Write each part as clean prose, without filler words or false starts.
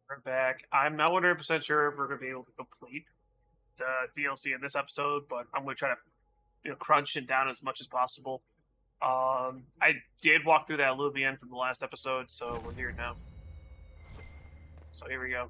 We're back. I'm not 100% sure if we're going to be able to complete the DLC in this episode, but I'm going to try to crunch it down as much as possible. I did walk through that Alluvion from the last episode, so we're here now. So here we go.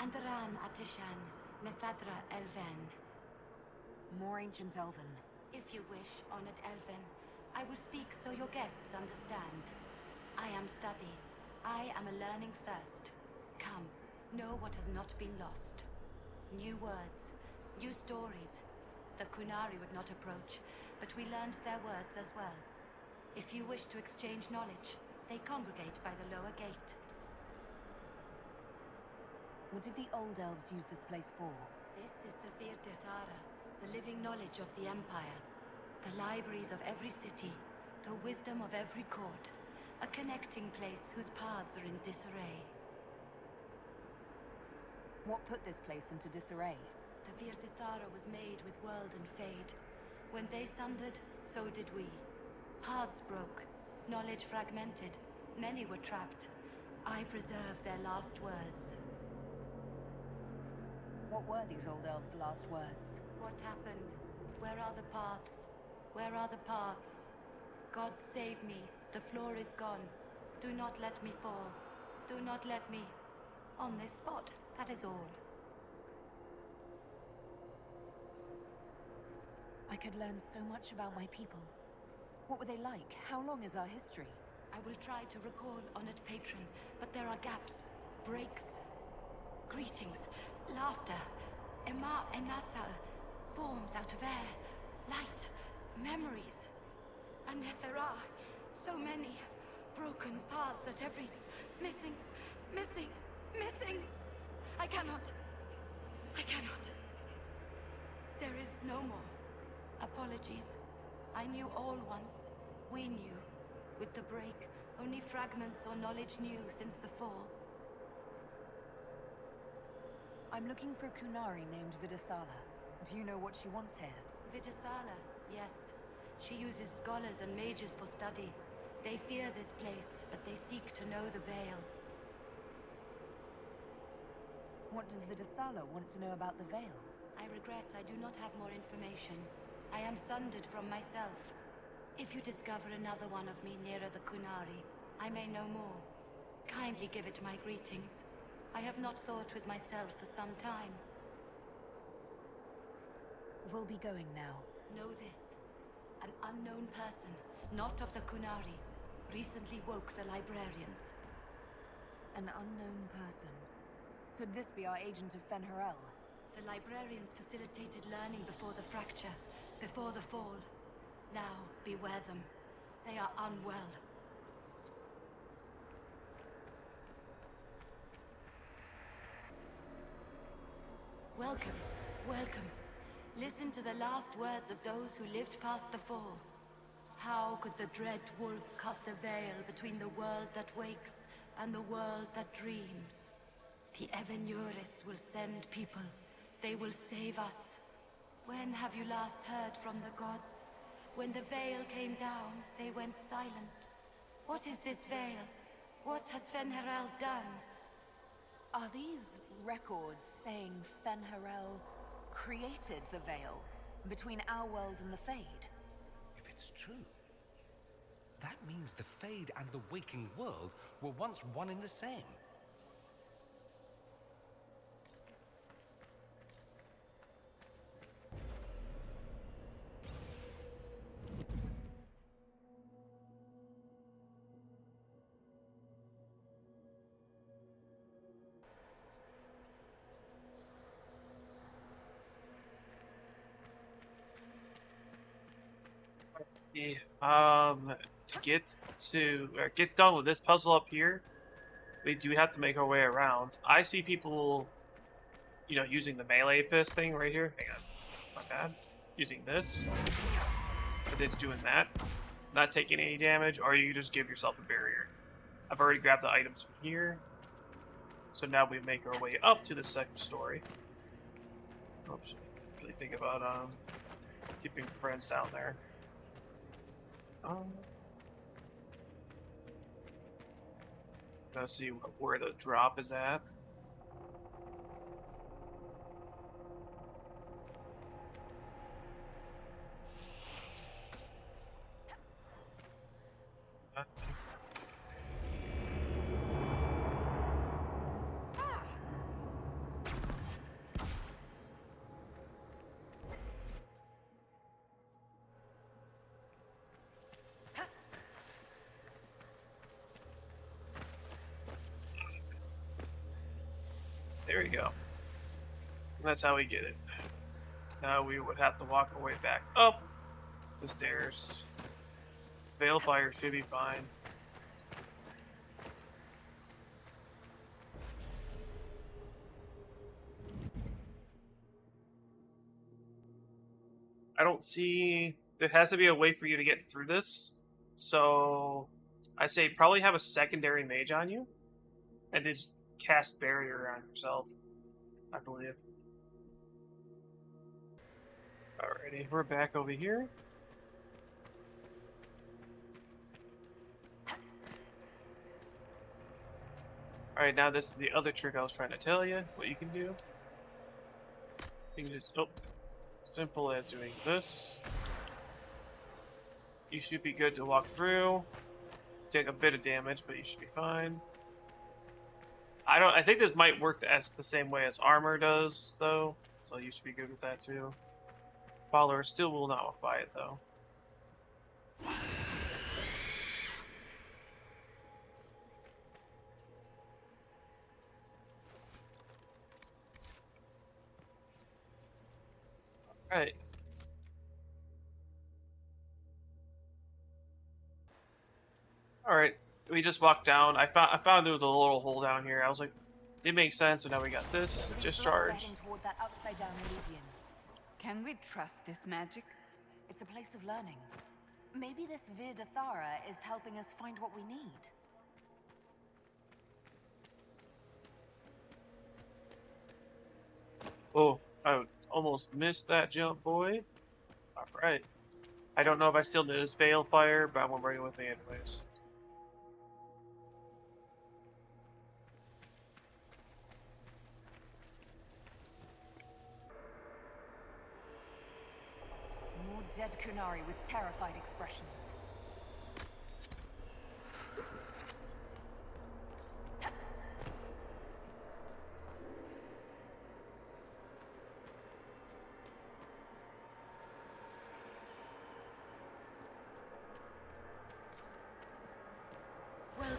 Andaran Atishan, Methadra Elven. More ancient Elven. If you wish, honored Elven, I will speak so your guests understand. I am study. I am a learning thirst. Come, know what has not been lost. New words, new stories. The Kunari would not approach, but we learned their words as well. If you wish to exchange knowledge, they congregate by the lower gate. What did the old elves use this place for? This is the Virdirthara, the living knowledge of the Empire. The libraries of every city, the wisdom of every court. A connecting place whose paths are in disarray. What put this place into disarray? The Virdirthara was made with world and fade. When they sundered, so did we. Paths broke, knowledge fragmented, many were trapped. I preserve their last words. What were these old elves' last words? What happened? Where are the paths? Where are the paths? God save me. The floor is gone. Do not let me fall. Do not let me... on this spot, that is all. I could learn so much about my people. What were they like? How long is our history? I will try to recall, honored patron, but there are gaps, breaks. Greetings, laughter, enasal, forms out of air, light, memories. And yet there are so many broken paths at every... missing. I cannot. There is no more. Apologies. I knew all once. We knew. With the break, only fragments or knowledge new since the fall. I'm looking for a Kunari named Vidasala. Do you know what she wants here? Vidasala, yes. She uses scholars and mages for study. They fear this place, but they seek to know the Veil. What does Vidasala want to know about the Veil? I regret I do not have more information. I am sundered from myself. If you discover another one of me nearer the Kunari, I may know more. Kindly give it my greetings. I have not thought with myself for some time. We'll be going now. Know this. An unknown person, not of the Kunari, recently woke the librarians. An unknown person. Could this be our agent of Fen'Harel? The librarians facilitated learning before the fracture, before the fall. Now, beware them. They are unwell. Welcome, welcome. Listen to the last words of those who lived past the fall. How could the dread wolf cast a veil between the world that wakes and the world that dreams? The Evenuris will send people. They will save us. When have you last heard from the gods? When the veil came down, they went silent. What is this veil? What has Fen'Harel done? Are these records saying Fen'Harel created the Veil between our world and the Fade? If it's true, that means the Fade and the waking world were once one and the same. To get done with this puzzle up here, we do have to make our way around. I see people, using the melee fist thing right here. Hang on. My bad. Using this. But it's doing that. Not taking any damage, or you just give yourself a barrier. I've already grabbed the items from here. So now we make our way up to the second story. Oops. Really think about keeping friends down there. Let's see where the drop is at. There we go. And that's how we get it. Now we would have to walk our way back up the stairs. Veil fire should be fine. I don't see... There has to be a way for you to get through this. So I say probably have a secondary mage on you. And just cast barrier on yourself, I believe. Alrighty, we're back over here. Alright, now this is the other trick I was trying to tell you, what you can do. You can just, simple as doing this. You should be good to walk through. Take a bit of damage, but you should be fine. I think this might work as the same way as armor does, though. So you should be good with that too. Followers still will not walk by it, though. Alright. Alright. We just walked down. I found there was a little hole down here. I was like, didn't make sense, so now we got this. Discharge. Toward that upside down Meridian. Can we trust this magic? It's a place of learning. Maybe this Vir Dathara is helping us find what we need. Oh, I almost missed that jump, boy. Alright. I don't know if I still need this Veil Fire, but I'm gonna bring it with me anyways. More dead Kunari with terrified expressions. Welcome,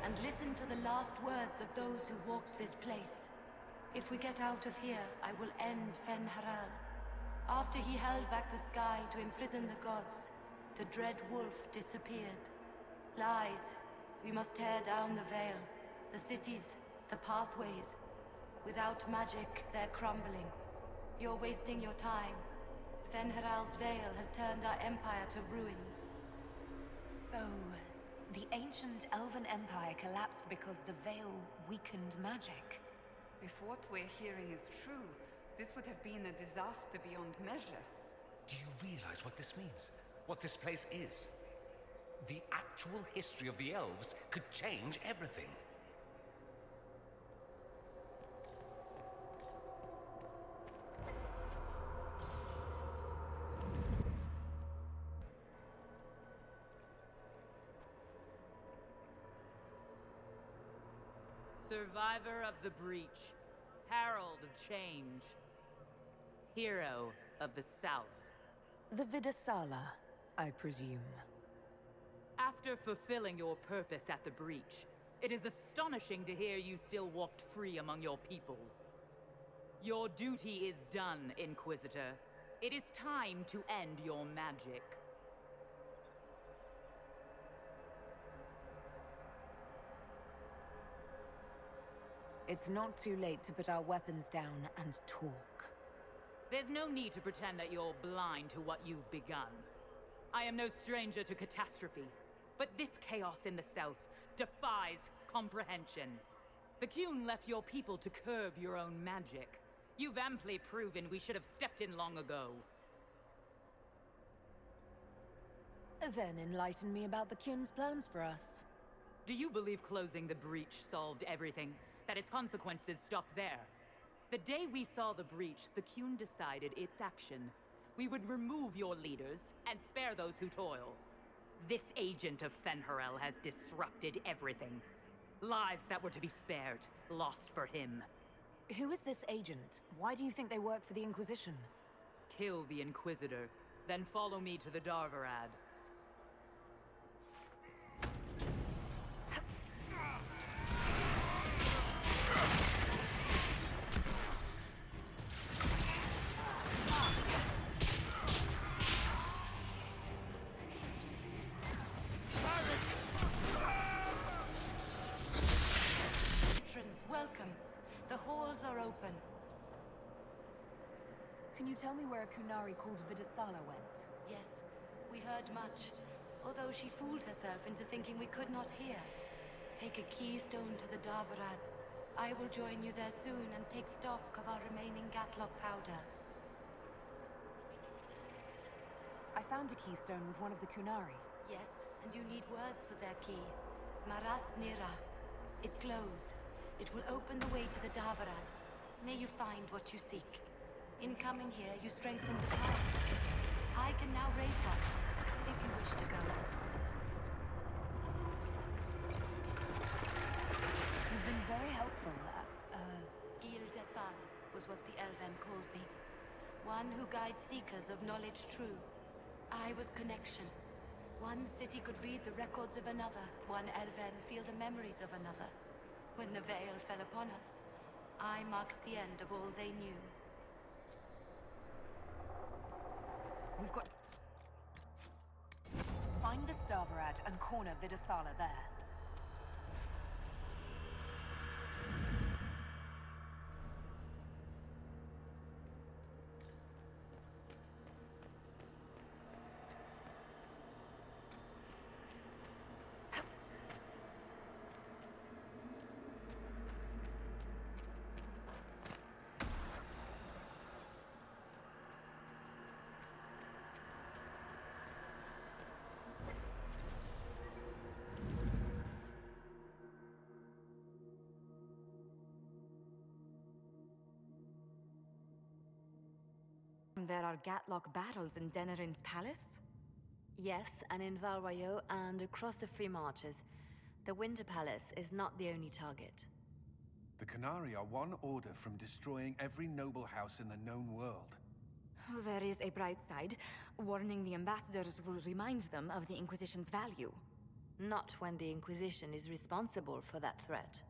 and listen to the last words of those who walked this place. If we get out of here, I will end Fen'Haral. After he held back the sky to imprison the gods, the dread wolf disappeared. Lies. We must tear down the veil, the cities, the pathways. Without magic, they're crumbling. You're wasting your time. Fen'Haral's veil has turned our empire to ruins. So, the ancient Elven Empire collapsed because the veil weakened magic. If what we're hearing is true, this would have been a disaster beyond measure. Do you realize what this means? What this place is? The actual history of the elves could change everything. Survivor of the Breach, Herald of Change, Hero of the South. The Vidasala, I presume. After fulfilling your purpose at the Breach, it is astonishing to hear you still walked free among your people. Your duty is done, Inquisitor. It is time to end your magic. It's not too late to put our weapons down and talk. There's no need to pretend that you're blind to what you've begun. I am no stranger to catastrophe, but this chaos in the south defies comprehension. The Qun left your people to curb your own magic. You've amply proven we should have stepped in long ago. Then enlighten me about the Qun's plans for us. Do you believe closing the breach solved everything? That its consequences stopped there? The day we saw the breach, the Qun decided its action. We would remove your leaders and spare those who toil. This agent of Fenharel has disrupted everything. Lives that were to be spared, lost for him. Who is this agent? Why do you think they work for the Inquisition? Kill the Inquisitor, then follow me to the Darvarad. Patrons, welcome. The halls are open. Can you tell me where a Kunari called Vidasala went? Yes, we heard much, although she fooled herself into thinking we could not hear. Take a keystone to the Darvarad. I will join you there soon and take stock of our remaining Gatlock powder. I found a keystone with one of the Kunari. Yes, and you need words for their key. Maras Nira. It glows. It will open the way to the Darvarad. May you find what you seek. In coming here, you strengthened the paths. I can now raise one, if you wish to go. You've been very helpful. Gildethan was what the Elven called me. One who guides seekers of knowledge true. I was connection. One city could read the records of another. One Elven feel the memories of another. When the veil fell upon us, I marked the end of all they knew. We've got... Find the Starvarad and corner Vidasala there. There are Gatlock battles in Denerim's palace? Yes, and in Valwayo and across the Free Marches. The Winter Palace is not the only target. The Qunari are one order from destroying every noble house in the known world. Oh, there is a bright side. Warning the ambassadors will remind them of the Inquisition's value. Not when the Inquisition is responsible for that threat.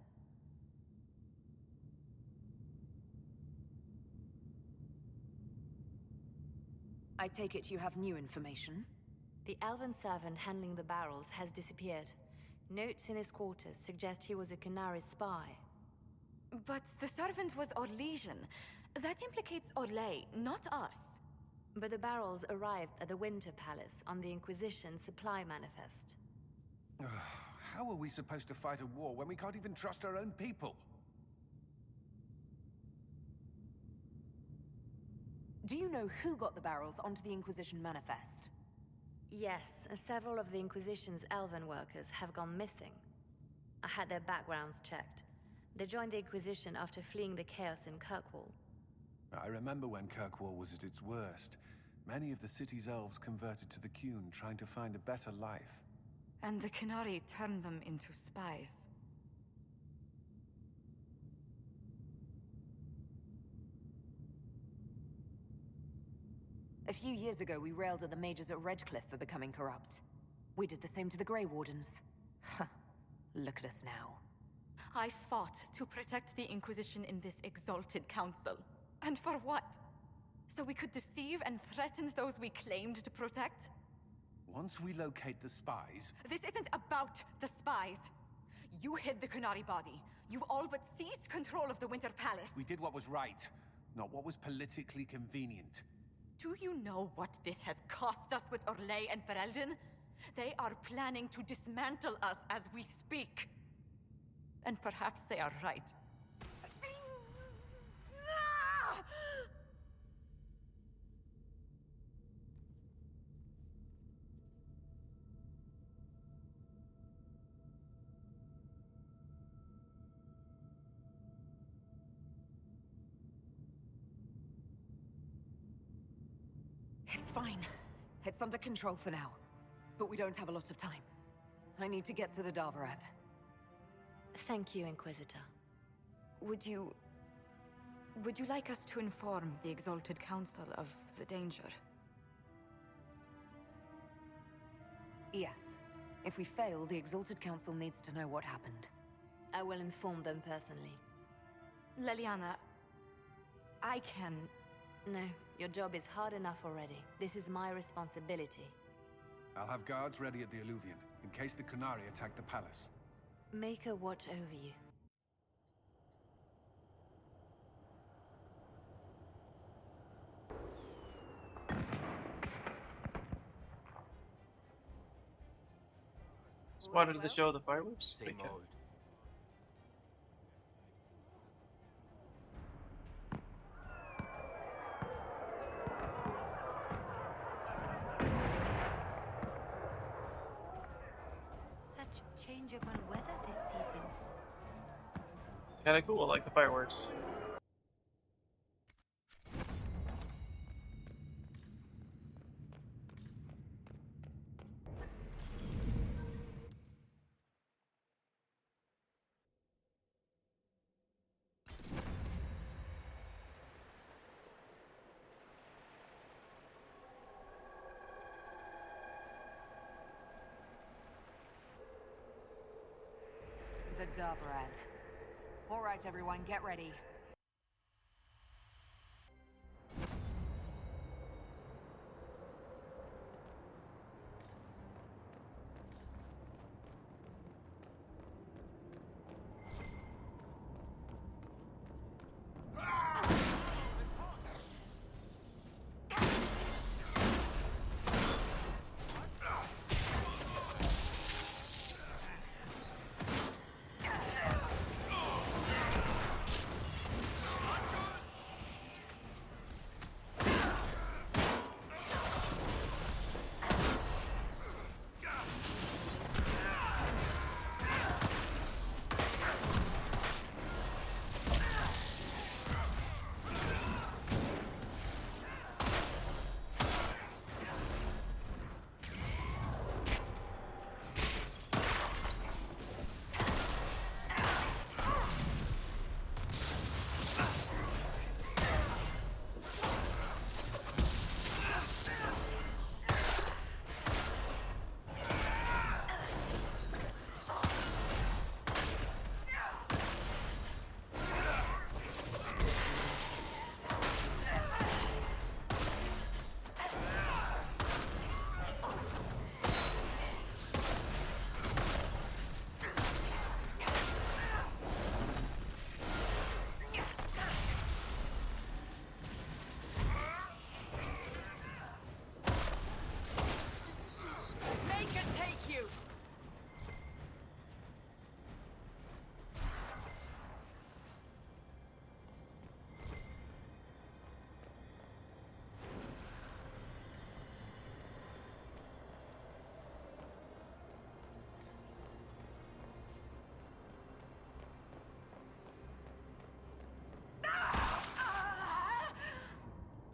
I take it you have new information? The elven servant handling the barrels has disappeared. Notes in his quarters suggest he was a Qunari spy. But the servant was Orlesian. That implicates Orlais, not us. But the barrels arrived at the Winter Palace on the Inquisition supply manifest. How are we supposed to fight a war when we can't even trust our own people? Do you know who got the barrels onto the Inquisition manifest? Yes, several of the Inquisition's elven workers have gone missing. I had their backgrounds checked. They joined the Inquisition after fleeing the chaos in Kirkwall. I remember when Kirkwall was at its worst. Many of the city's elves converted to the Qun, trying to find a better life. And the Qunari turned them into spies. A few years ago, we railed at the mages at Redcliffe for becoming corrupt. We did the same to the Grey Wardens. Look at us now. I fought to protect the Inquisition in this exalted council. And for what? So we could deceive and threaten those we claimed to protect? Once we locate the spies... This isn't about the spies. You hid the Qunari body. You've all but seized control of the Winter Palace. We did what was right. not what was politically convenient. Do you know what this has cost us with Orlais and Ferelden? They are planning to dismantle us as we speak. And perhaps they are right. It's fine. It's under control for now. But we don't have a lot of time. I need to get to the Darvarat. Thank you, Inquisitor. Would you like us to inform the Exalted Council of the danger? Yes. If we fail, the Exalted Council needs to know what happened. I will inform them personally. Leliana, I can... No, your job is hard enough already. This is my responsibility. I'll have guards ready at the Alluvion, in case the Qunari attack the palace. Make her watch over you. Spotted the show the fireworks. Same Okay. old. Such changeable weather this season. Kinda cool, I like the fireworks. The Darvarat. All right, everyone, get ready.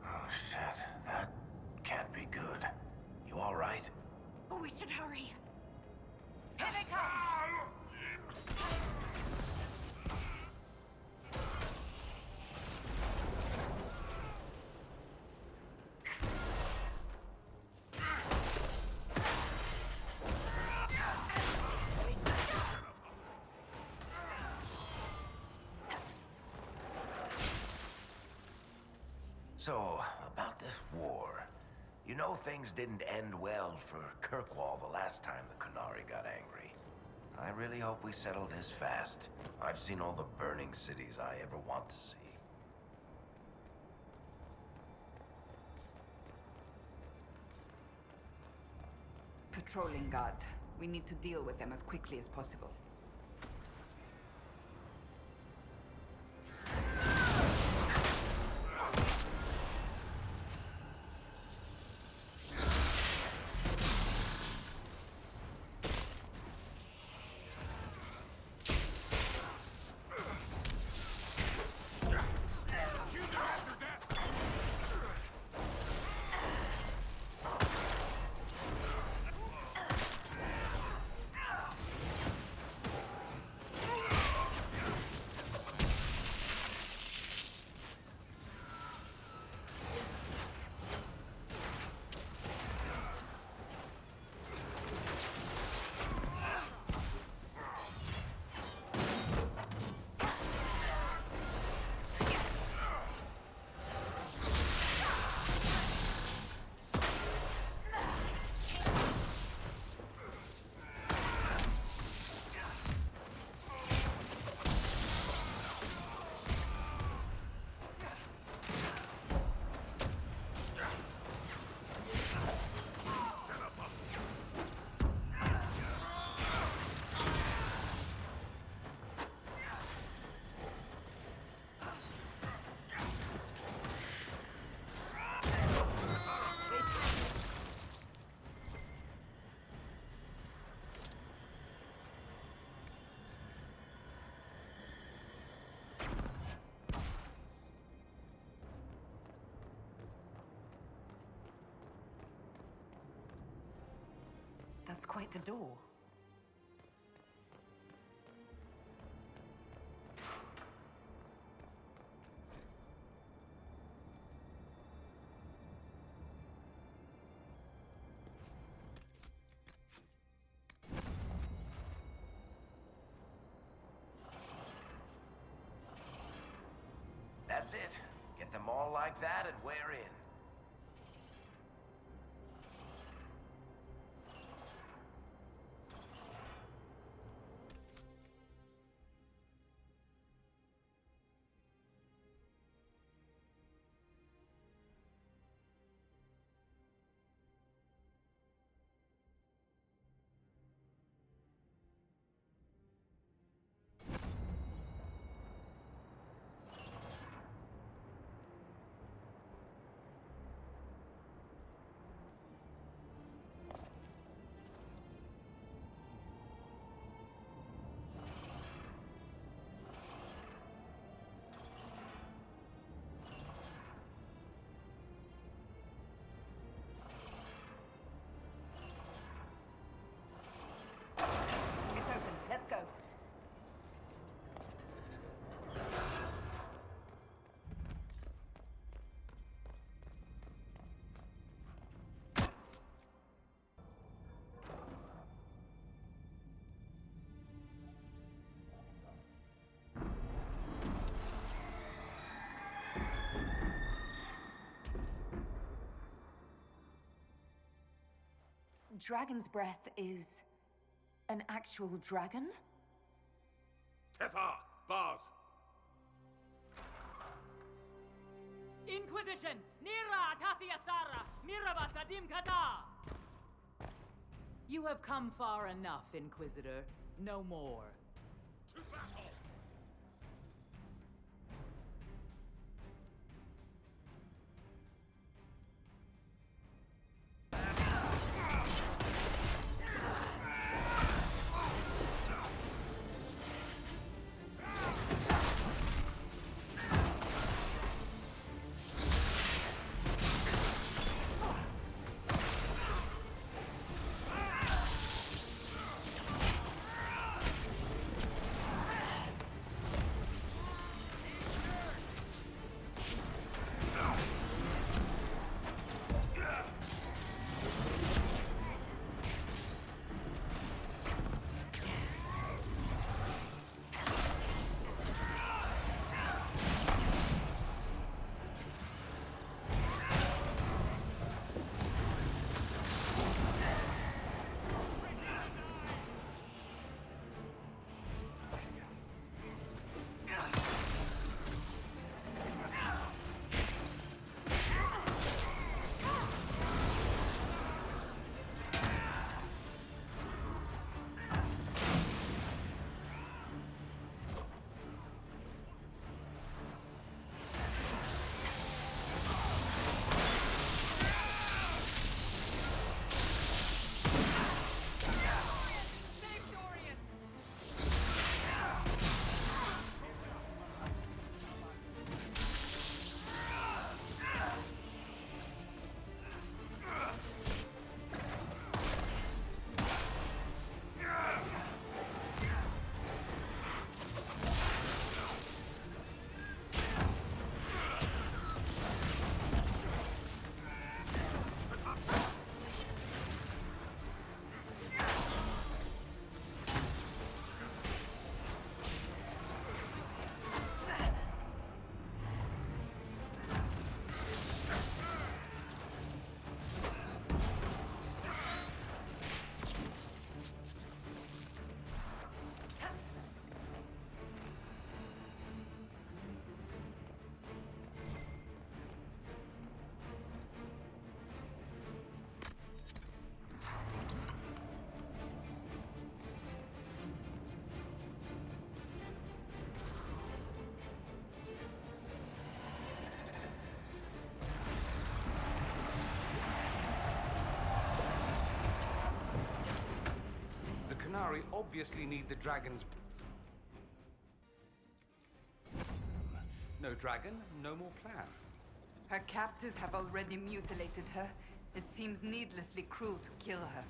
Oh shit, that can't be good. You all right? We should hurry. Here they come! So, about this war. You know things didn't end well for Kirkwall the last time the Qunari got angry. I really hope we settle this fast. I've seen all the burning cities I ever want to see. patrolling guards. We need to deal with them as quickly as possible. That's quite the door. That's it. Get them all like that and we're in. It's open. Let's go. Dragon's breath is an actual dragon? Tethar! Bars! Inquisition! Nira Tasia Sara! Miraba Sadim Kata! You have come far enough, Inquisitor. No more. To battle! Qunari obviously need the dragon's... No dragon, no more plan. Her captors have already mutilated her. It seems needlessly cruel to kill her.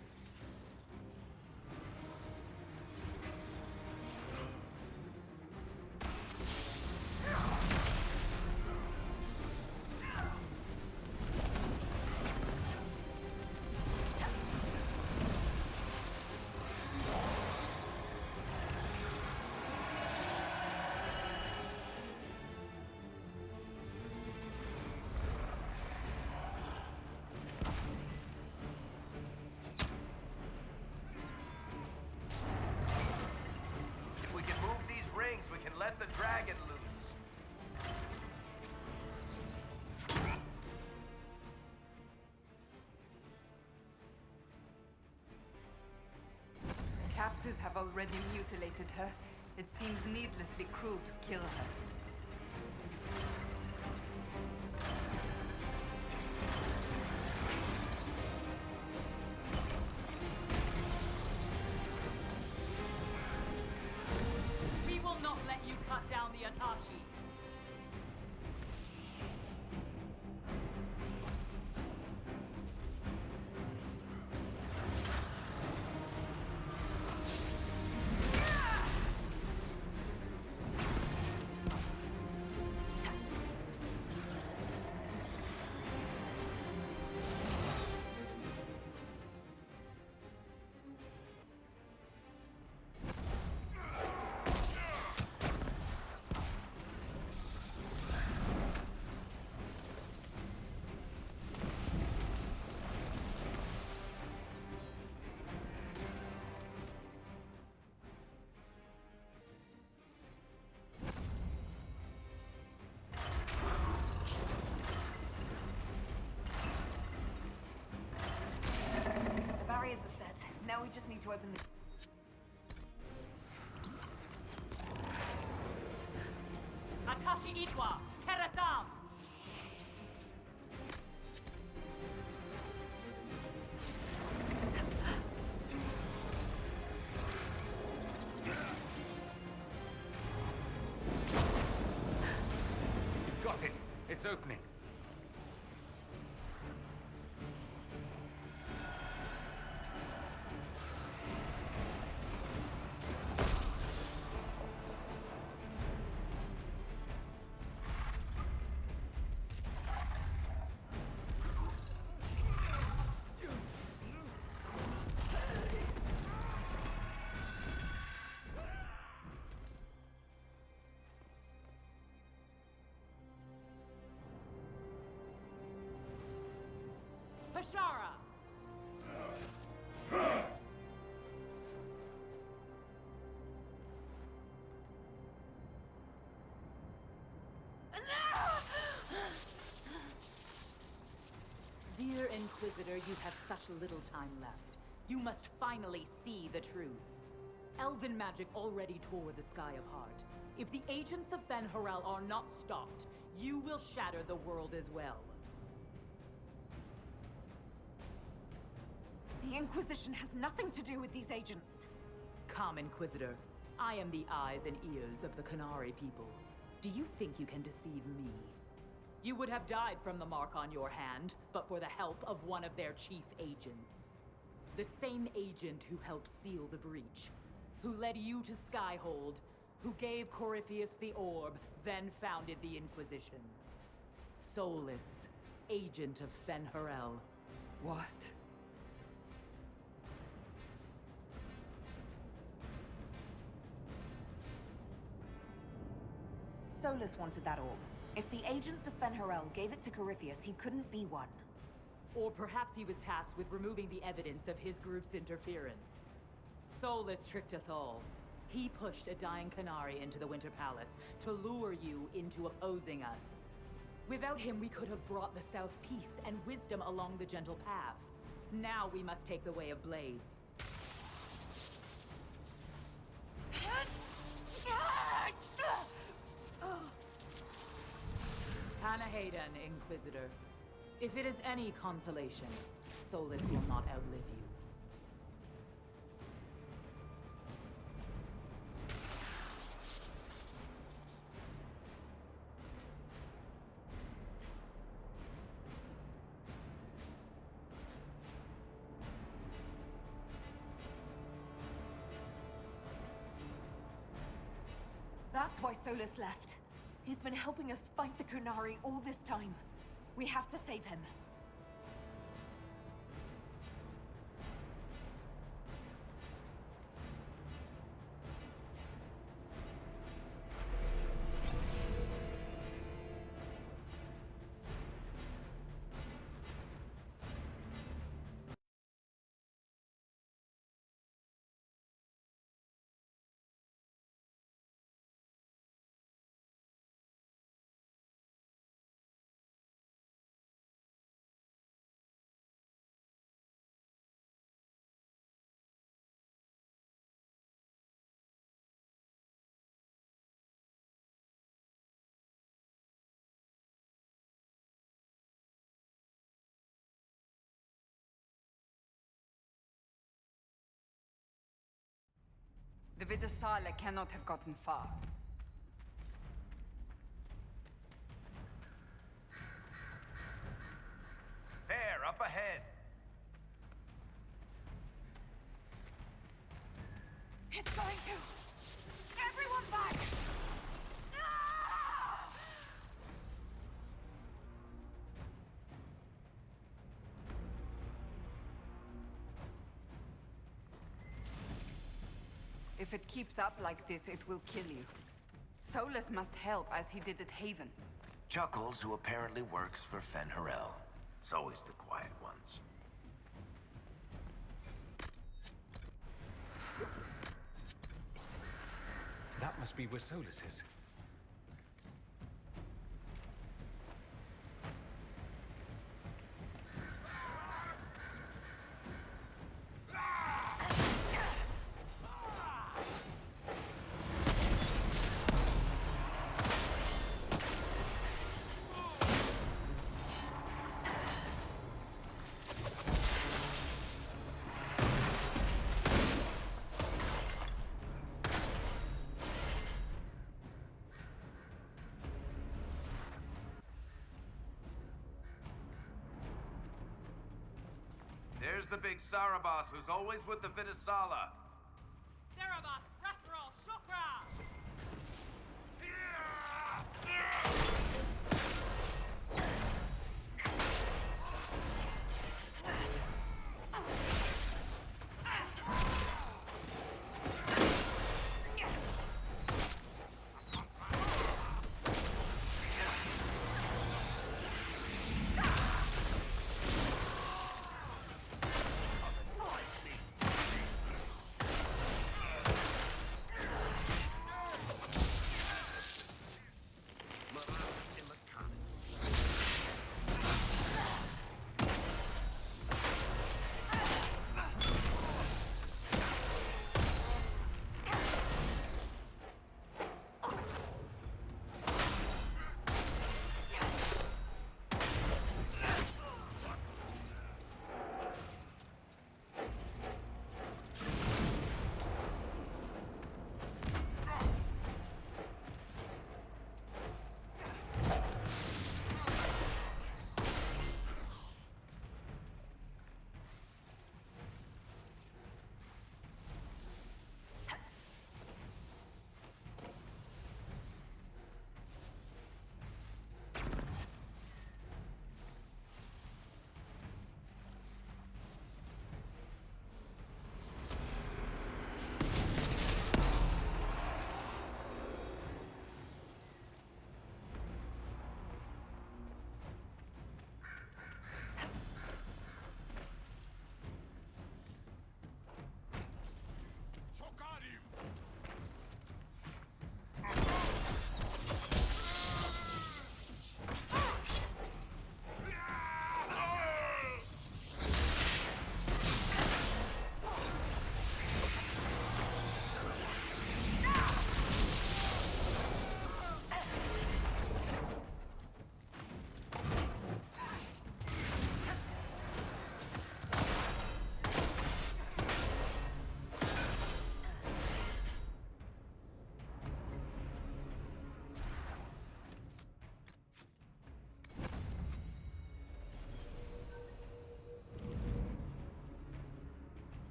If we can move these rings, we can let the dragon loose. Captors have already mutilated her. It seems needlessly cruel to kill her. We will not let you cut down the Atashi. The barriers are set. Now we just need to open the... Atashi Itwa, Kerasam! You've got it. It's opening. Hashara! Dear Inquisitor, you have such little time left. You must finally see the truth. Elven magic already tore the sky apart. If the agents of Fen Harel are not stopped, you will shatter the world as well. The Inquisition has nothing to do with these agents. Come, Inquisitor. I am the eyes and ears of the Qunari people. Do you think you can deceive me? You would have died from the mark on your hand, but for the help of one of their chief agents. The same agent who helped seal the breach, who led you to Skyhold, who gave Corypheus the orb, then founded the Inquisition. Solus, agent of Fen Harel. What? Solus wanted that orb. If the agents of Fen Harel gave it to Corypheus, he couldn't be one. Or perhaps he was tasked with removing the evidence of his group's interference. Solus tricked us all. He pushed a dying Qunari into the Winter Palace to lure you into opposing us. Without him, we could have brought the South peace and wisdom along the gentle path. Now we must take the way of blades. Panahayden, Inquisitor. If it is any consolation, Solus will not outlive you. That's why Solus left. He's been helping us fight the Kunari all this time. We have to save him. The Vidasala cannot have gotten far. There, up ahead. It's going to! Everyone back! If it keeps up like this, it will kill you. Solus must help as he did at Haven. Chuckles, who apparently works for Fen'Harel. It's always the quiet ones. That must be where Solus is. There's the big Sarabas who's always with the Vidasala. Cerebus, Rathrol, Shokra!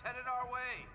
headed our way.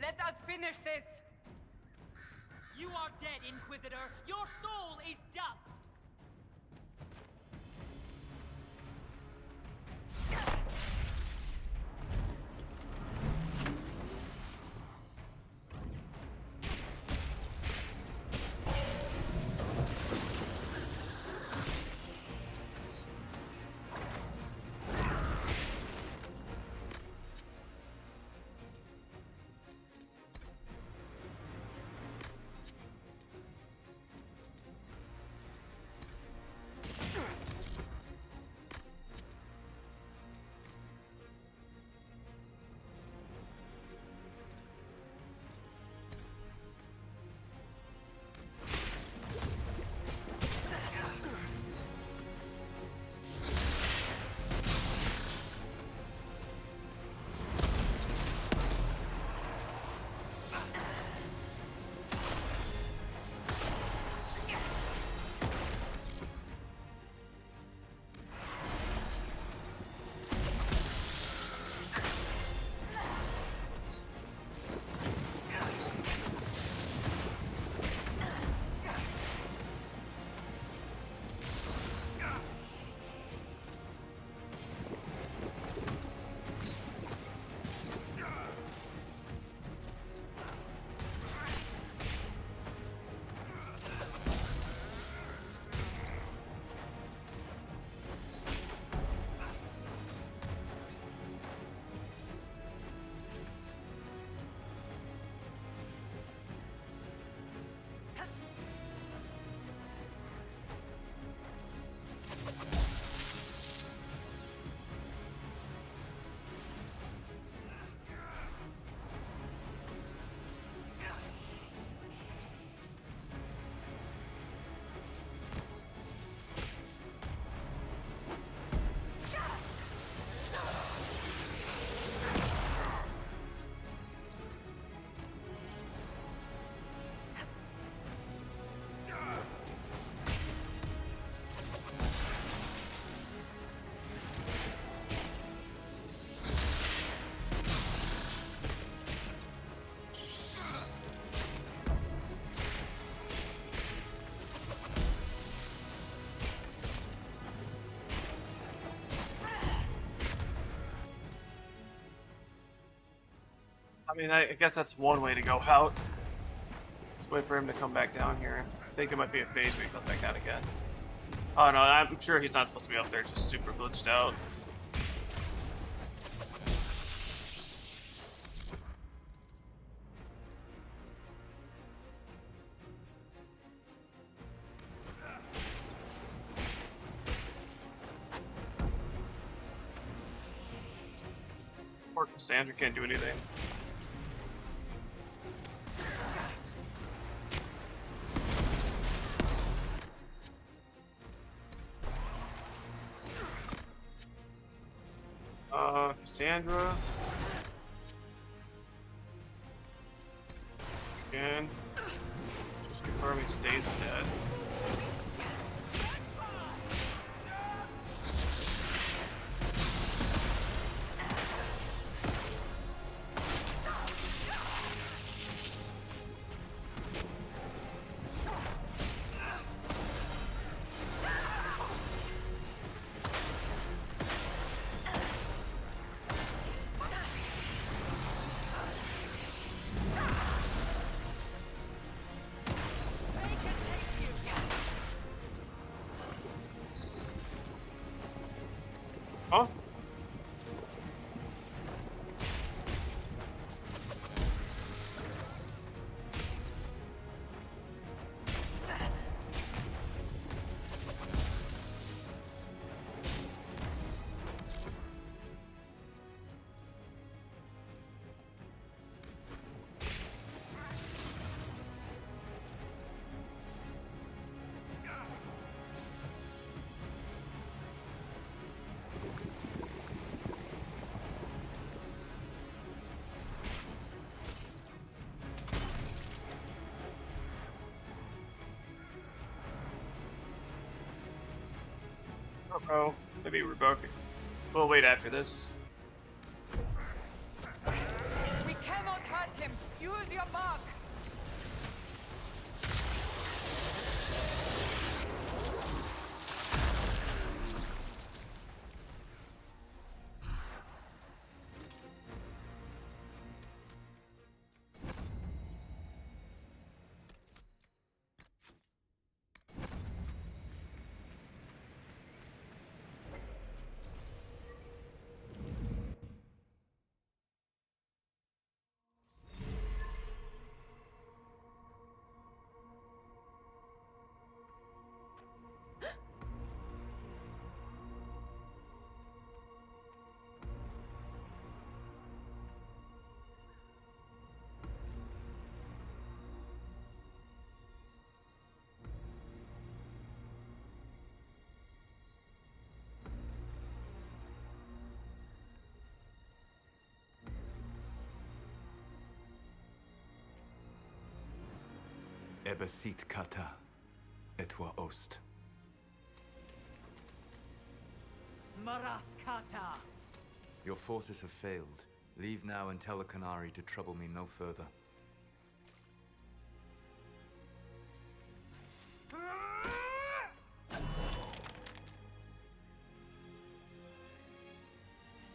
Let us finish this! You are dead, Inquisitor! Your soul is dust! I mean, I guess that's one way to go out. Just wait for him to come back down here. I think it might be a phase where he comes back down again. Oh no, I'm sure he's not supposed to be up there, it's just super glitched out. Poor Cassandra can't do anything. Cassandra. Again. Just confirming stays dead. Huh? Oh, maybe we're both. We'll wait after this. We cannot hurt him! Use your mark! Ebesit kata, etwa ost. Maraskata! Your forces have failed. Leave now and tell the Qunari to trouble me no further.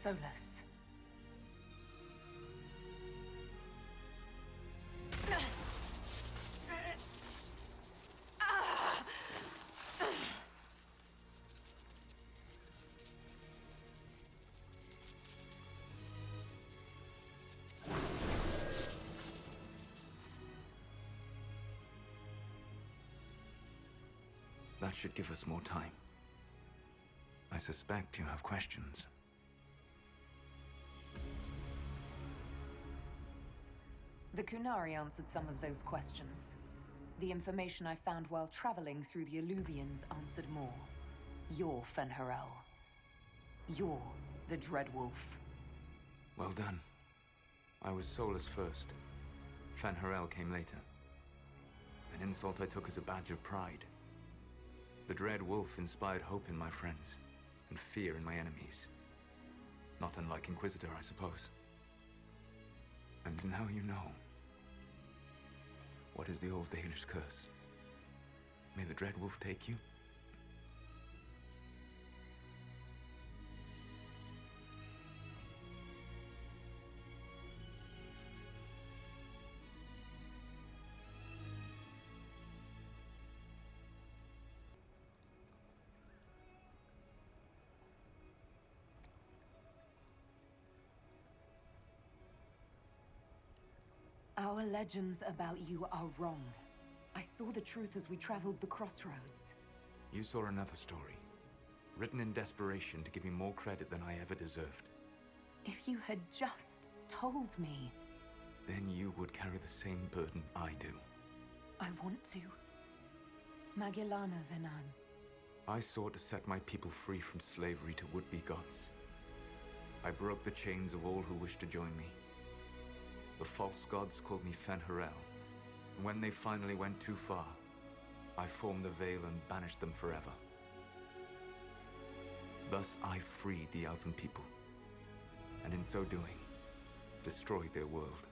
Solus. That should give us more time. I suspect you have questions. The Qunari answered some of those questions. The information I found while traveling through the Illuvians answered more. You're Fen'Harel. You're the Dreadwolf. Well done. I was Solus first. Fen'Harel came later. An insult I took as a badge of pride. The Dread Wolf inspired hope in my friends, and fear in my enemies. Not unlike Inquisitor, I suppose. And now you know. What is the old Danish curse? May the Dread Wolf take you? Our legends about you are wrong. I saw the truth as we traveled the crossroads. You saw another story, written in desperation to give me more credit than I ever deserved. If you had just told me. Then you would carry the same burden I do. I want to. Magellana Venan. I sought to set my people free from slavery to would-be gods. I broke the chains of all who wished to join me. The false gods called me Fen'Harel, and when they finally went too far, I formed the Veil and banished them forever. Thus I freed the Elven people, and in so doing, destroyed their world.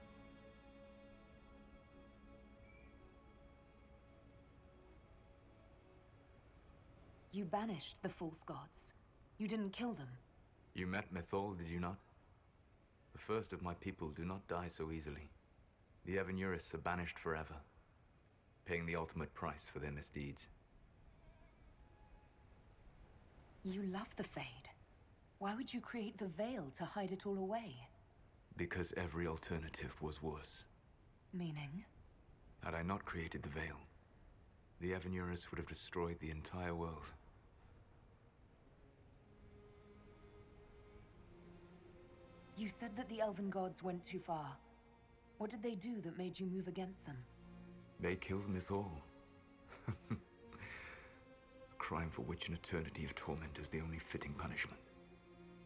You banished the false gods. You didn't kill them. You met Mythal, did you not? The first of my people do not die so easily. The Evanurus are banished forever, paying the ultimate price for their misdeeds. You love the Fade. Why would you create the Veil to hide it all away? Because every alternative was worse. Meaning? Had I not created the Veil, the Evanurus would have destroyed the entire world. You said that the Elven gods went too far. What did they do that made you move against them? They killed Mythal. A crime for which an eternity of torment is the only fitting punishment.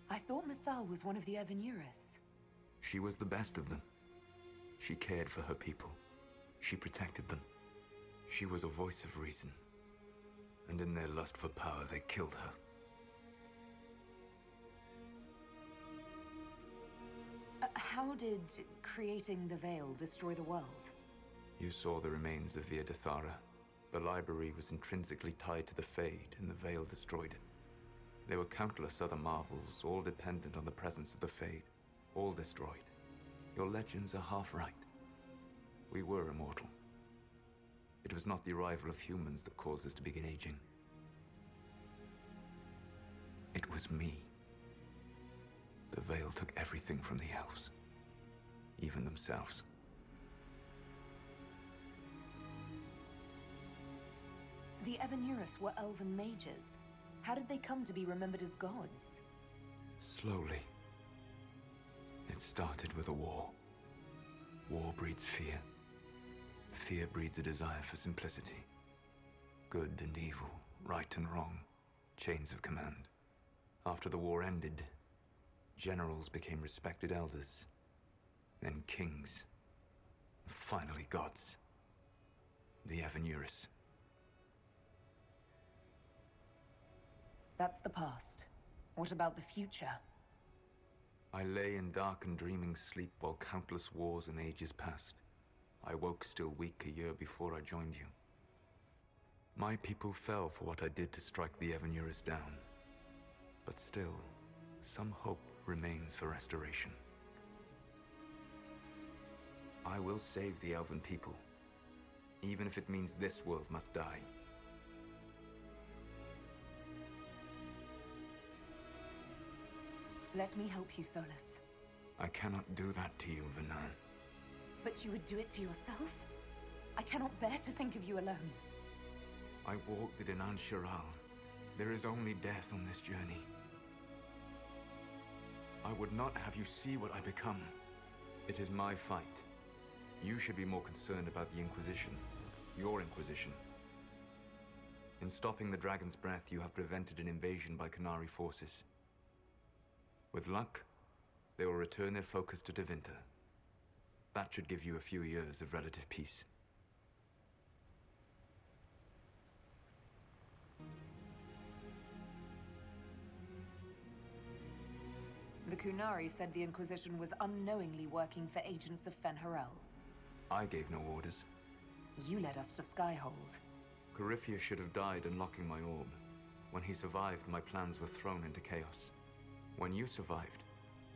I thought Mythal was one of the Evanurus. She was the best of them. She cared for her people. She protected them. She was a voice of reason. And in their lust for power, they killed her. How How did creating the Veil destroy the world? You saw the remains of Via de Thara. The library was intrinsically tied to the Fade, and the Veil destroyed it. There were countless other marvels, all dependent on the presence of the Fade, all destroyed. Your legends are half right. We were immortal. It was not the arrival of humans that caused us to begin aging. It was me. The Veil took everything from the elves, even themselves. The Evanurus were elven mages. How did they come to be remembered as gods? Slowly. It started with a war. War breeds fear. Fear breeds a desire for simplicity. Good and evil, right and wrong, chains of command. After the war ended, generals became respected elders, then kings, finally gods. The Evanurus. That's the past. What about the future? I lay in dark and dreaming sleep while countless wars and ages passed. I woke still weak a year before I joined you. My people fell for what I did to strike the Evanurus down. But still, some hope remains for restoration. I will save the elven people, even if it means this world must die. Let me help you, Solus. I cannot do that to you, Vanan. But you would do it to yourself? I cannot bear to think of you alone. I walked the Dinan Shiral. There is only death on this journey. I would not have you see what I become. It is my fight. You should be more concerned about the Inquisition. Your Inquisition. In stopping the Dragon's Breath, you have prevented an invasion by Qunari forces. With luck, they will return their focus to Tevinter. That should give you a few years of relative peace. The Qunari said the Inquisition was unknowingly working for agents of Fen'Harel. I gave no orders. You led us to Skyhold. Corypheus should have died unlocking my orb. When he survived, my plans were thrown into chaos. When you survived,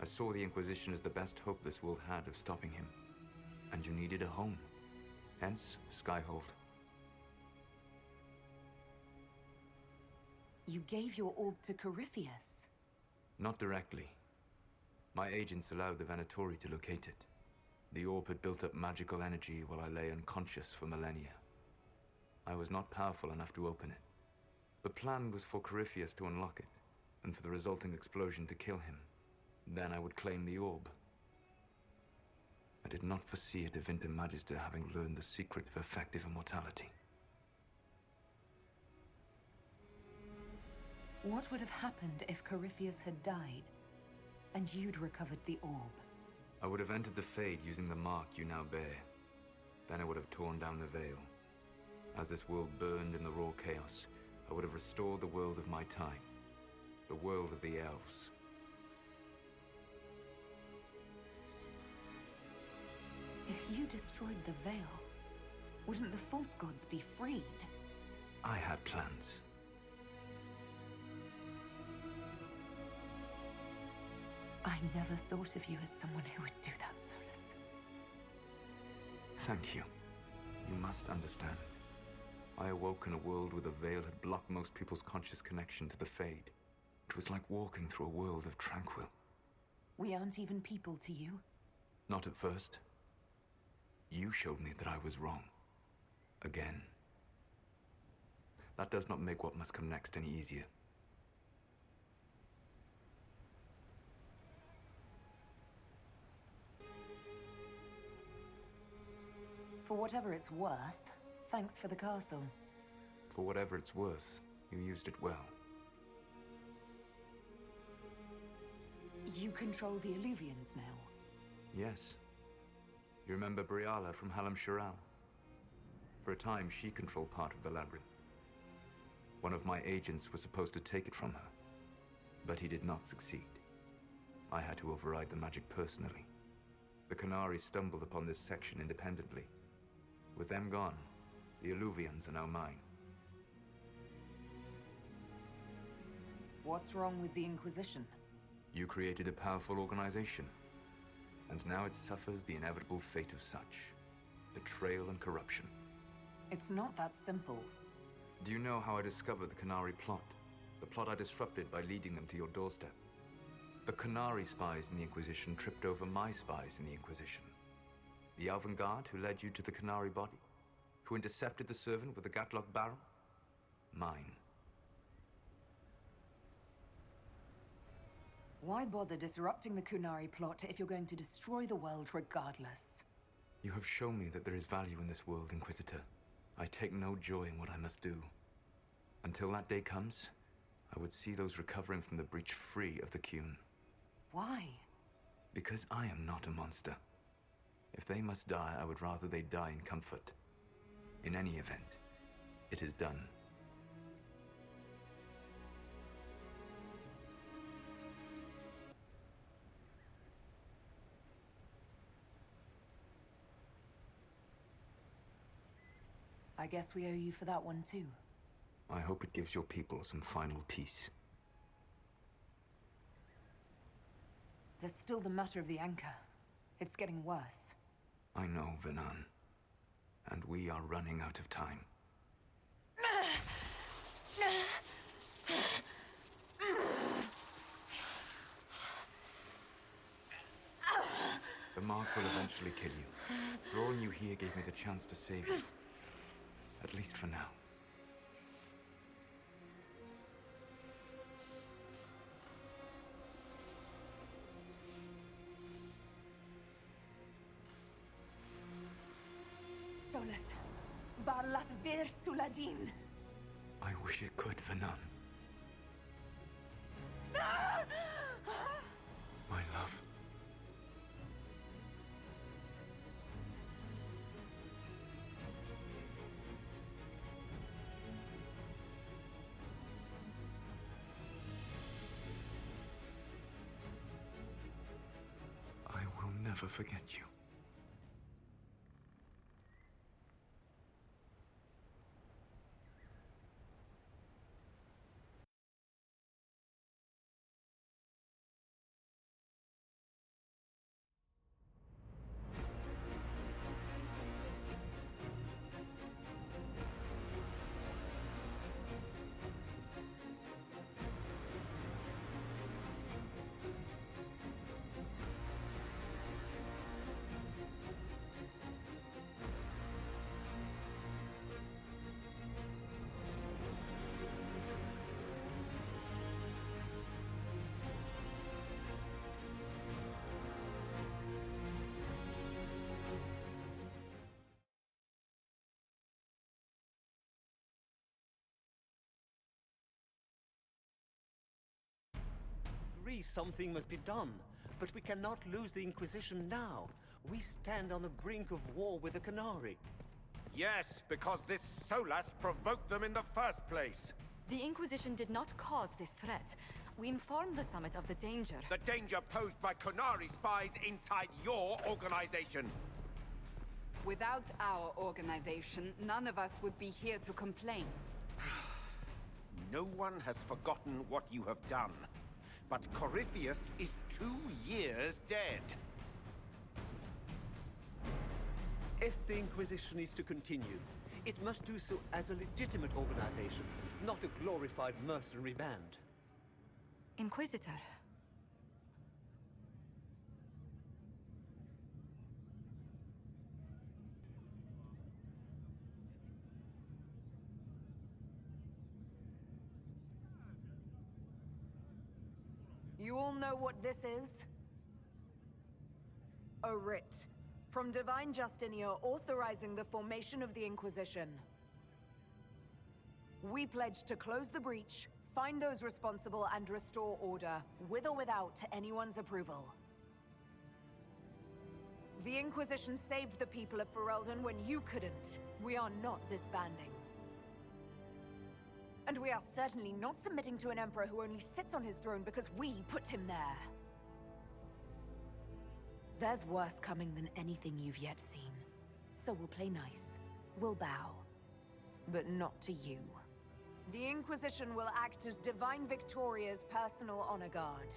I saw the Inquisition as the best hope this world had of stopping him. And you needed a home. Hence, Skyhold. You gave your orb to Corypheus? Not directly. My agents allowed the Venatori to locate it. The orb had built up magical energy while I lay unconscious for millennia. I was not powerful enough to open it. The plan was for Corypheus to unlock it, and for the resulting explosion to kill him. Then I would claim the orb. I did not foresee a Tevinter Magister having learned the secret of effective immortality. What would have happened if Corypheus had died, and you'd recovered the orb? I would have entered the Fade using the mark you now bear. Then I would have torn down the veil. As this world burned in the raw chaos, I would have restored the world of my time. The world of the elves. If you destroyed the veil, wouldn't the false gods be freed? I had plans. I never thought of you as someone who would do that, Solus. Thank you. You must understand. I awoke in a world where the veil had blocked most people's conscious connection to the Fade. It was like walking through a world of tranquil. We aren't even people to you? Not at first. You showed me that I was wrong. Again. That does not make what must come next any easier. For whatever it's worth, thanks for the castle. For whatever it's worth, you used it well. You control the Illuvians now? Yes. You remember Briala from Halam Shiral? For a time, she controlled part of the labyrinth. One of my agents was supposed to take it from her, but he did not succeed. I had to override the magic personally. The Qunari stumbled upon this section independently. With them gone, the Illuvians are now mine. What's wrong with the Inquisition? You created a powerful organization, and now it suffers the inevitable fate of such. Betrayal and corruption. It's not that simple. Do you know how I discovered the Qunari plot? The plot I disrupted by leading them to your doorstep. The Qunari spies in the Inquisition tripped over my spies in the Inquisition. The Elven Guard who led you to the Qunari body? Who intercepted the servant with the Gatlock barrel? Mine. Why bother disrupting the Qunari plot if you're going to destroy the world regardless? You have shown me that there is value in this world, Inquisitor. I take no joy in what I must do. Until that day comes, I would see those recovering from the breach free of the Qun. Why? Because I am not a monster. If they must die, I would rather they die in comfort. In any event, it is done. I guess we owe you for that one too. I hope it gives your people some final peace. There's still the matter of the anchor. It's getting worse. I know, Venan. And we are running out of time. The mark will eventually kill you. Drawing you here gave me the chance to save you. At least for now. Solus. Varlath vir Suladin. I wish it could, Venan. My love. I will never forget you. Something must be done, but we cannot lose the Inquisition now. We stand on the brink of war with the Qunari. Yes, because this Solus provoked them in the first place. The Inquisition did not cause this threat. We informed the Summit of the danger. The danger posed by Qunari spies inside your organization. Without our organization, none of us would be here to complain. No one has forgotten what you have done. But Corypheus is 2 years dead. If the Inquisition is to continue, it must do so as a legitimate organization, not a glorified mercenary band. Inquisitor. You all know what this is? A writ from Divine Justinia authorizing the formation of the Inquisition. We pledge to close the breach, find those responsible, and restore order, with or without anyone's approval. The Inquisition saved the people of Ferelden when you couldn't. We are not disbanding. And we are certainly not submitting to an emperor who only sits on his throne because we put him there. There's worse coming than anything you've yet seen. So we'll play nice. We'll bow. But not to you. The Inquisition will act as Divine Victoria's personal honor guard.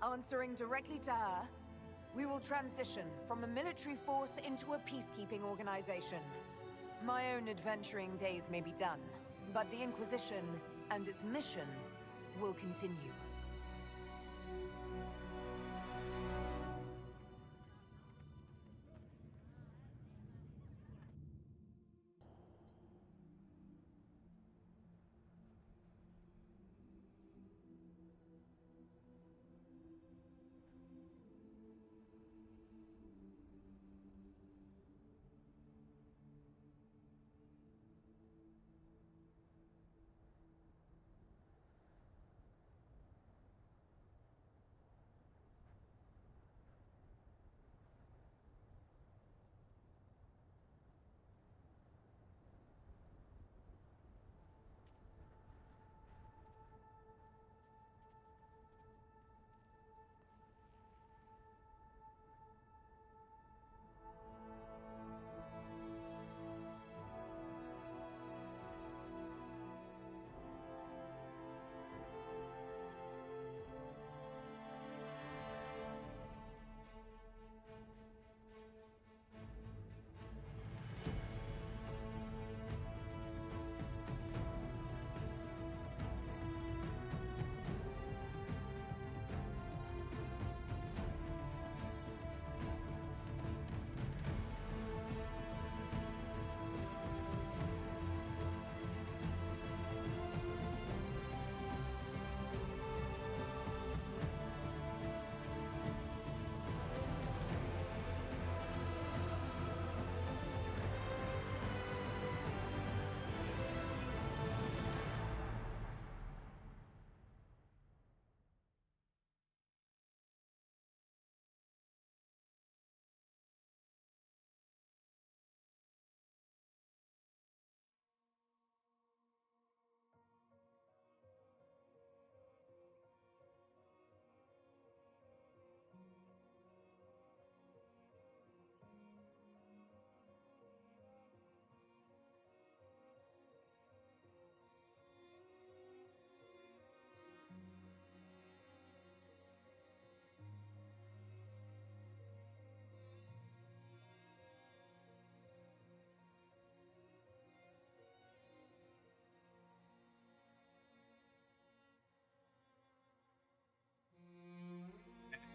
Answering directly to her, we will transition from a military force into a peacekeeping organization. My own adventuring days may be done, but the Inquisition and its mission will continue.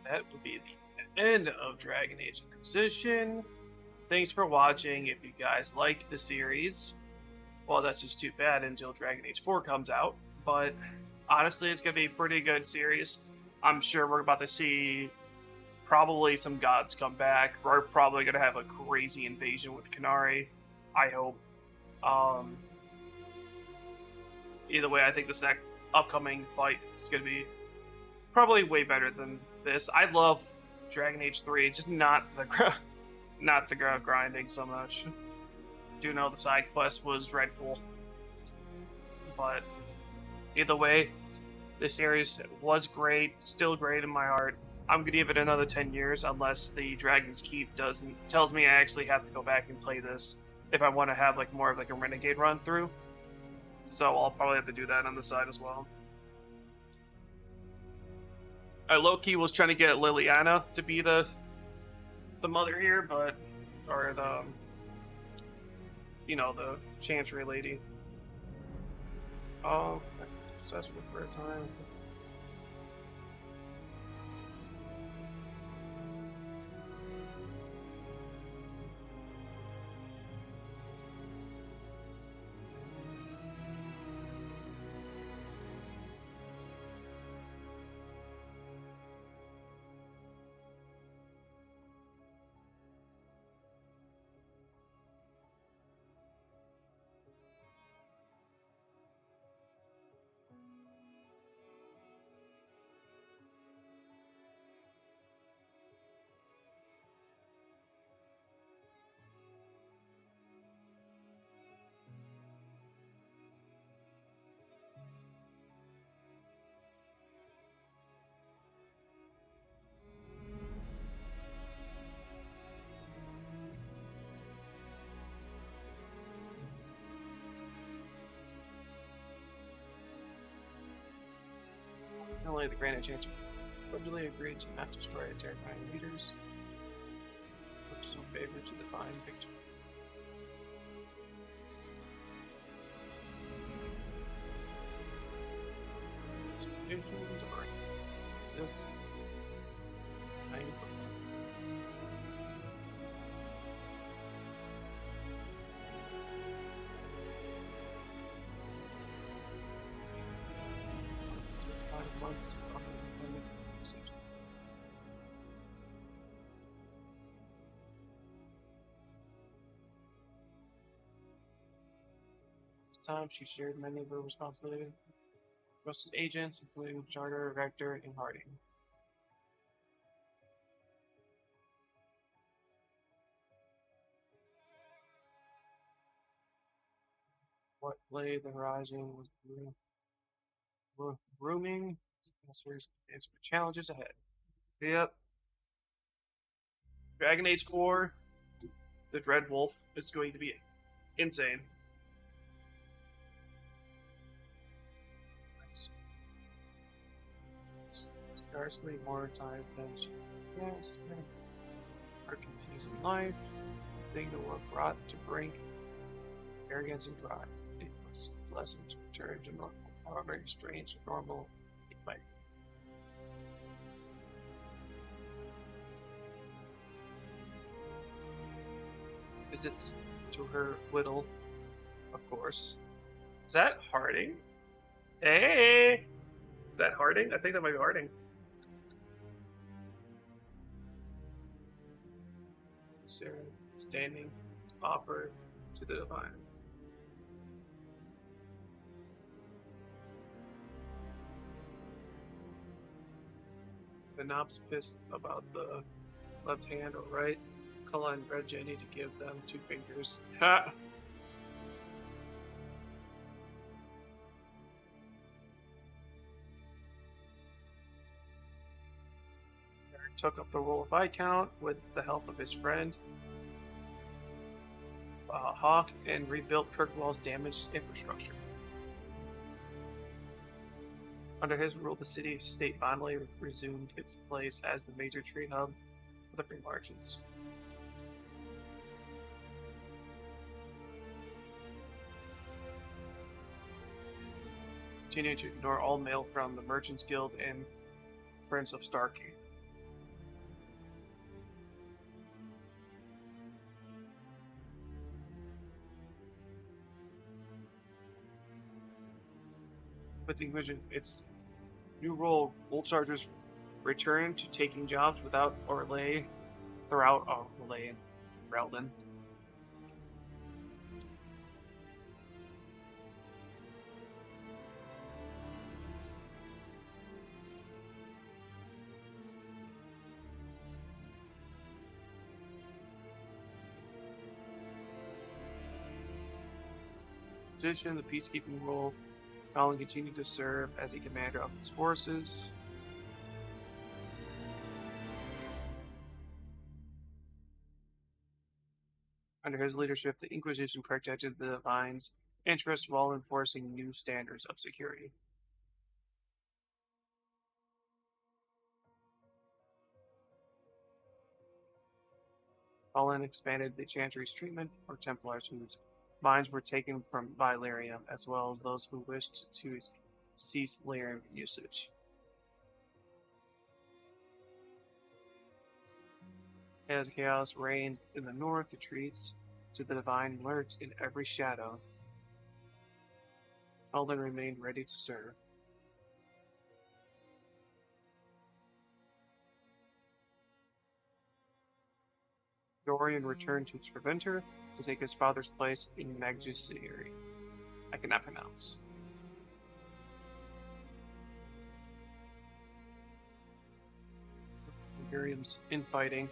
That would be the end of Dragon Age Inquisition. Thanks for watching. If you guys like the series, well, that's just too bad until Dragon Age 4 comes out. But honestly, it's going to be a pretty good series. I'm sure we're about to see probably some gods come back. We're probably going to have a crazy invasion with Qunari, I hope. Either way, I think this upcoming fight is going to be probably way better than this. I love Dragon Age 3, just not the grinding so much. Do know the side quest was dreadful, but either way, this series was great, still great in my heart. I'm gonna give it another 10 years unless the Dragon's Keep tells me I actually have to go back and play this if I want to have like more of like a Renegade run through. So I'll probably have to do that on the side as well. I low-key was trying to get Liliana to be the mother here, or the the Chantry lady. Oh, obsessed with for a time. Finally, the Grand Enchanter cordially agreed to not destroy the terrifying leaders. Looks in favor to divine victory. Expectations are exist. Months of independent conversation. This time, she shared many of her responsibilities with trusted agents, including Charter, Vector, and Harding. What lay the horizon was grooming answers for challenges ahead. Yep. Dragon Age 4, the Dread Wolf, is going to be insane. Nice. Scarcely more ties than she has. Her confusing life, the thing that were brought to brink, arrogance and pride. It was pleasant to return to normal, however strange and normal it might be. Visits to her whittle, of course. Is that Harding? Hey! Is that Harding? I think that might be Harding. Sarah standing offer to the divine. The knob's pissed about the left hand or right. Cullen and Red Jenny to give them 2 fingers. Ha! Eric took up the role of Viscount with the help of his friend Hawk and rebuilt Kirkwall's damaged infrastructure. Under his rule, the city-state finally resumed its place as the major trade hub for the free margins. Continued to ignore all mail from the Merchants Guild and Friends of Starkey. With the Inquisition, its new role, Gold Chargers return to taking jobs without Orlais throughout Orlais and Relden. Position, the peacekeeping role, Colin continued to serve as a commander of its forces. Under his leadership, the Inquisition protected the Divine's interests while enforcing new standards of security. Colin expanded the Chantry's treatment for Templars whose minds were taken from by Lyrium, as well as those who wished to cease Lyrium usage. As chaos reigned in the north, retreats to the Divine lurked in every shadow. Alden remained ready to serve. Dorian returned to Treventer to take his father's place in Magiciary. I cannot pronounce. Imperium's infighting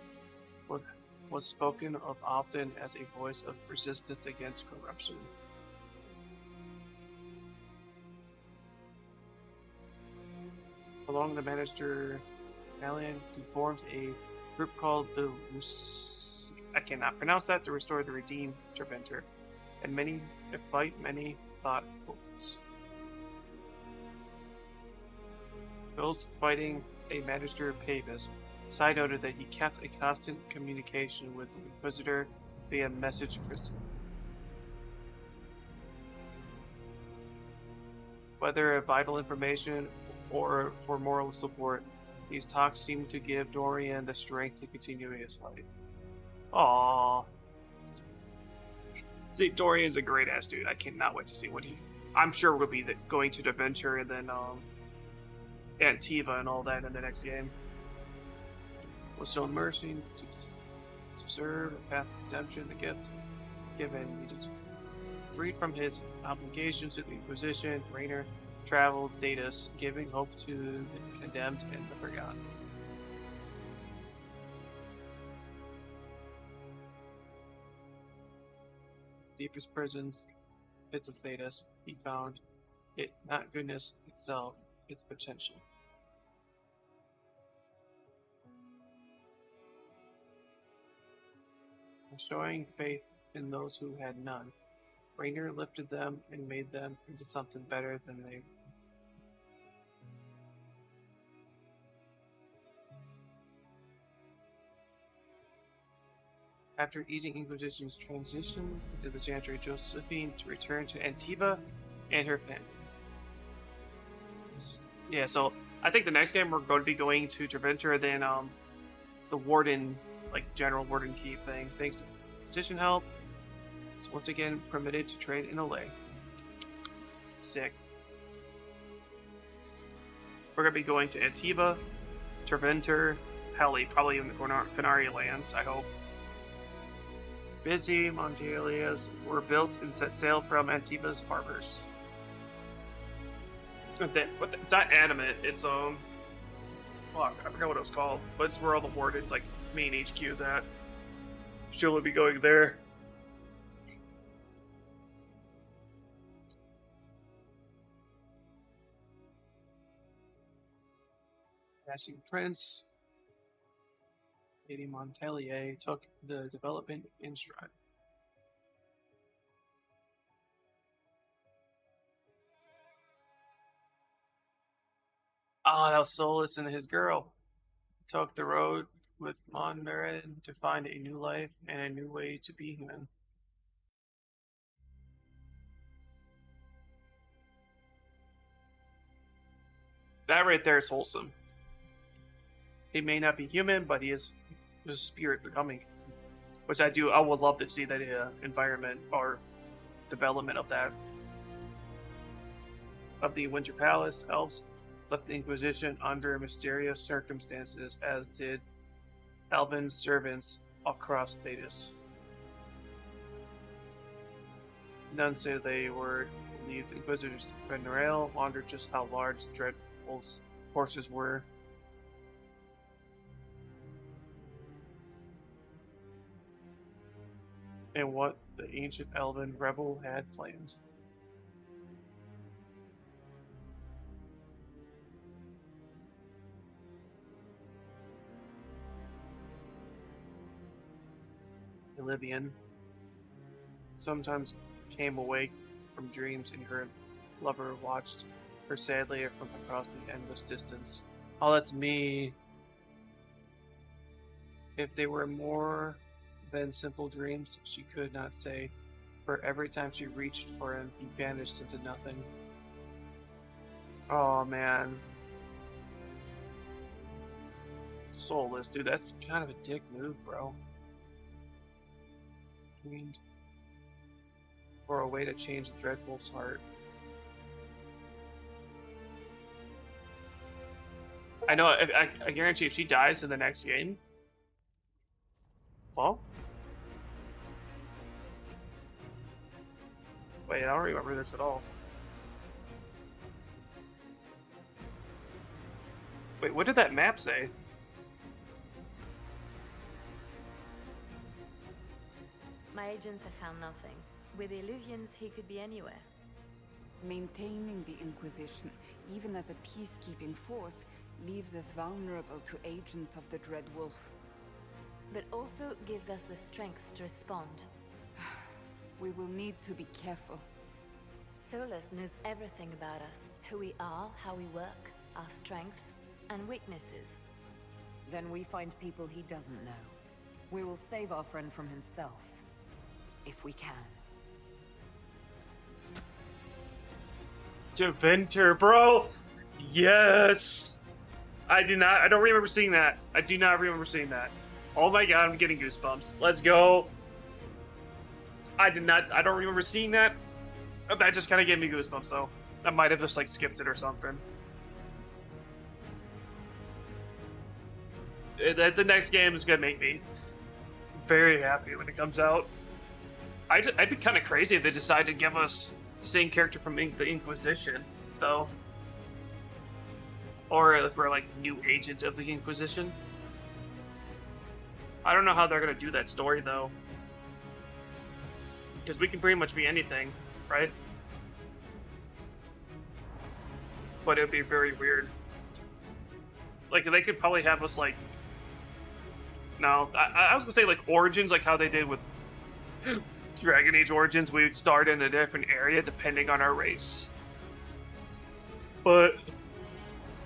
was spoken of often as a voice of resistance against corruption. Along the Magister Italian, he formed a group called the I cannot pronounce that, to restore the redeemed Treventer, and many thought hopeless. Bill's fighting a Magister Pavis. Side noted that he kept a constant communication with the Inquisitor via message crystal. Whether of vital information or for moral support, these talks seem to give Dorian the strength to continue his fight. Aww. See, Dorian's a great ass dude. I cannot wait to see what he. I'm sure we'll be going to the adventure and then Antiva and all that in the next game. Was shown mercy to deserve a path of redemption, the gift given. Freed from his obligations to the Inquisition, Raynor traveled Thetis, giving hope to the condemned and the forgotten. Deepest prisons, pits of Thetis, he found it not goodness itself, its potential. Showing faith in those who had none, Raynor lifted them and made them into something better than they. After easing Inquisition's transition into the Chantry, Josephine to return to Antiva and her family. Yeah, so I think the next game we're going to be going to Treventer, then the Warden, like General Warden Keep thing. Thanks to Inquisition help, it's once again permitted to trade in Olay. Sick. We're going to be going to Antiva, Treventer, Helly, probably even the Canary Lands, I hope. Busy Montelias were built and set sail from Antiva's harbors. It's not animate, it's fuck, I forgot what it was called, but it's where all the Wardens, like, main HQ is at. She'll be going there. Passing Prince, Lady Montelier took the development in stride. Ah, that was Solus and his girl. Took the road with Monmerin to find a new life and a new way to be human. That right there is wholesome. He may not be human, but he is his spirit becoming. Which I would love to see that environment or development of that. Of the Winter Palace, elves left the Inquisition under mysterious circumstances, as did elven servants across Thetis. None say they were believed Inquisitors Fenrail wondered just how large Dreadwolf's forces were. And what the ancient elven rebel had planned. Olivian sometimes came awake from dreams, and her lover watched her sadly from across the endless distance. Oh, that's me. If they were more than simple dreams, she could not say, for every time she reached for him, he vanished into nothing. Oh, man. Soulless, dude, that's kind of a dick move, bro. Dreamed for a way to change the Dreadwolf's heart. I know, I guarantee if she dies in the next game, well, wait, I don't remember this at all. Wait, what did that map say? My agents have found nothing. With the Illuvians, he could be anywhere. Maintaining the Inquisition, even as a peacekeeping force, leaves us vulnerable to agents of the Dread Wolf. But also gives us the strength to respond. We will need to be careful. Solus knows everything about us. Who we are, how we work. our strengths and weaknesses. Then we find people he doesn't know. We will save our friend from himself. If we can. Deventer, bro! Yes! I don't remember seeing that. I do not remember seeing that. Oh my god, I'm getting goosebumps. Let's go. I don't remember seeing that. That just kind of gave me goosebumps, though. I might have just, like, skipped it or something. The next game is gonna make me very happy when it comes out. I'd be kind of crazy if they decided to give us the same character from the Inquisition, though. Or if we're, like, new agents of the Inquisition. I don't know how they're gonna do that story, though. Because we can pretty much be anything, right? But it'd be very weird. Like, they could probably have us, like... No, I was gonna say, like, Origins, like how they did with Dragon Age Origins. We would start in a different area depending on our race. But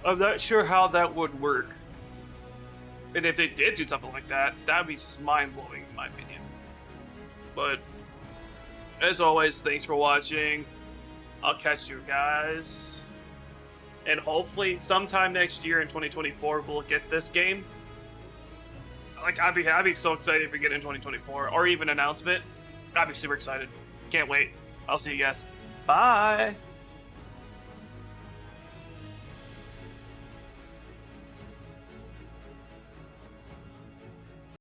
I'm not sure how that would work. And if they did do something like that, that'd be just mind-blowing in my opinion. But, as always, thanks for watching. I'll catch you guys. And hopefully, sometime next year in 2024, we'll get this game. Like, I'd be so excited if we get it in 2024, or even announcement. I'd be super excited. Can't wait. I'll see you guys. Bye!